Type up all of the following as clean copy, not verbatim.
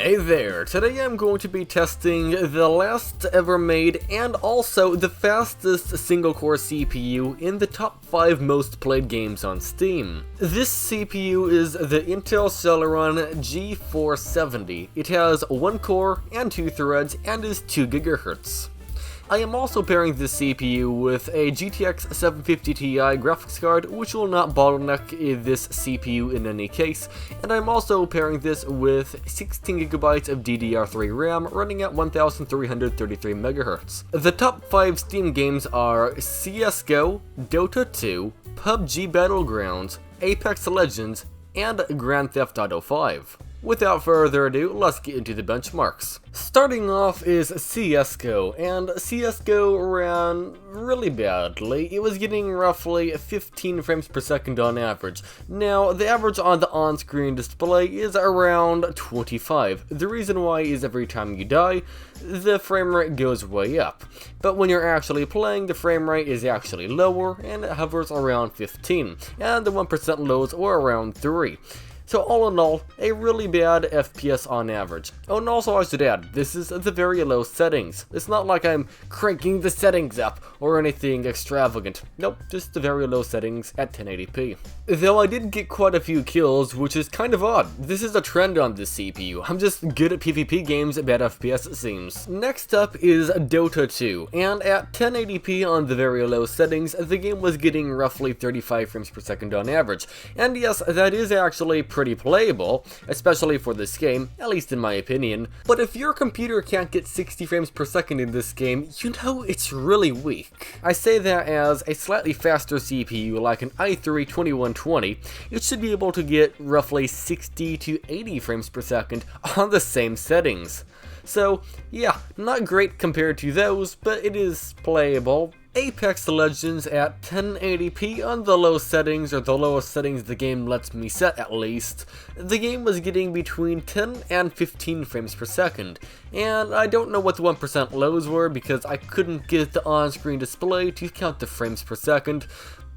Hey there, today I'm going to be testing the last ever made and also the fastest single-core CPU in the top 5 most played games on Steam. This CPU is the Intel Celeron G470. It has 1 core and 2 threads and is 2 GHz. I am also pairing this CPU with a GTX 750 Ti graphics card, which will not bottleneck this CPU in any case, and I'm also pairing this with 16GB of DDR3 RAM running at 1333 MHz. The top 5 Steam games are CSGO, Dota 2, PUBG Battlegrounds, Apex Legends, and Grand Theft Auto 5. Without further ado, let's get into the benchmarks. Starting off is CSGO, and CSGO ran really badly. It was getting roughly 15 frames per second on average. Now, the average on the on-screen display is around 25. The reason why is every time you die, the frame rate goes way up. But when you're actually playing, the frame rate is actually lower, and it hovers around 15, and the 1% lows were around 3. So all in all, a really bad FPS on average. Oh, and also I should add, this is the very low settings. It's not like I'm cranking the settings up or anything extravagant. Nope, just the very low settings at 1080p. Though I did get quite a few kills, which is kind of odd. This is a trend on this CPU. I'm just good at PvP games at bad FPS it seems. Next up is Dota 2, and at 1080p on the very low settings, the game was getting roughly 35 frames per second on average. And yes, that is actually pretty playable, especially for this game, at least in my opinion. But if your computer can't get 60 frames per second in this game, you know it's really weak. I say that as a slightly faster CPU like an i3 2120, it should be able to get roughly 60 to 80 frames per second on the same settings. So yeah, not great compared to those, but it is playable. Apex Legends at 1080p on the low settings, or the lowest settings the game lets me set at least, the game was getting between 10 and 15 frames per second, and I don't know what the 1% lows were because I couldn't get the on-screen display to count the frames per second,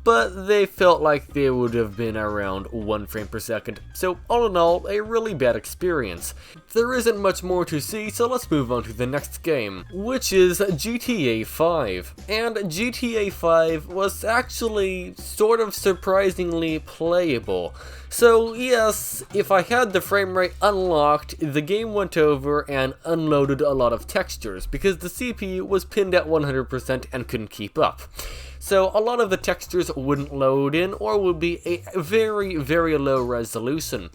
but they felt like they would have been around 1 frame per second, so all in all, a really bad experience. There isn't much more to see, so let's move on to the next game, which is GTA 5. And GTA 5 was actually sort of surprisingly playable. So yes, if I had the frame rate unlocked, the game went over and unloaded a lot of textures, because the CPU was pinned at 100% and couldn't keep up. So a lot of the textures wouldn't load in, or would be a very, very low resolution.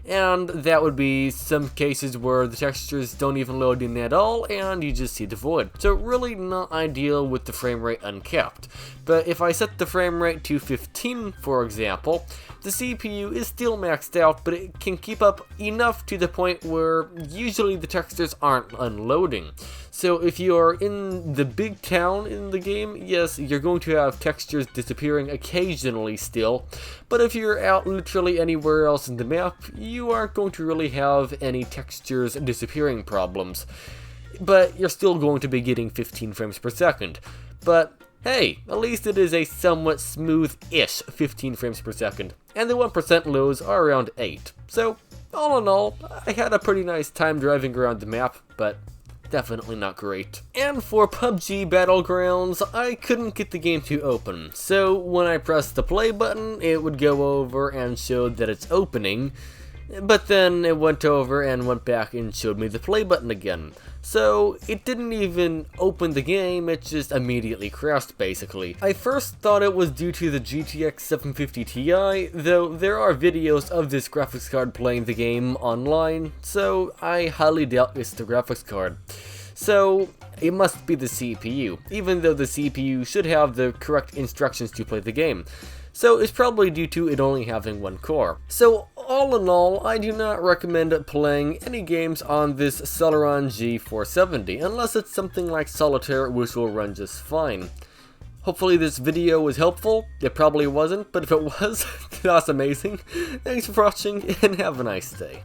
And that would be some cases where the textures don't even load in at all, and you just see the void. So really not ideal with the frame rate uncapped. But if I set the frame rate to 15, for example, the CPU is still maxed out, but it can keep up enough to the point where usually the textures aren't unloading. So if you are in the big town in the game, yes, you're going to have textures disappearing occasionally still, but if you're out literally anywhere else in the map, you aren't going to really have any textures disappearing problems. But you're still going to be getting 15 frames per second. But hey, at least it is a somewhat smooth-ish 15 frames per second, and the 1% lows are around 8. So all in all, I had a pretty nice time driving around the map, but definitely not great. And for PUBG Battlegrounds, I couldn't get the game to open, so when I pressed the play button, it would go over and showed that it's opening, but then it went over and went back and showed me the play button again. So it didn't even open the game, it just immediately crashed basically. I first thought it was due to the GTX 750 Ti, though there are videos of this graphics card playing the game online, so I highly doubt it's the graphics card. So it must be the CPU, even though the CPU should have the correct instructions to play the game. So it's probably due to it only having 1 core. So all in all, I do not recommend playing any games on this Celeron G470, unless it's something like Solitaire, which will run just fine. Hopefully this video was helpful. It probably wasn't, but if it was, that's amazing. Thanks for watching, and have a nice day.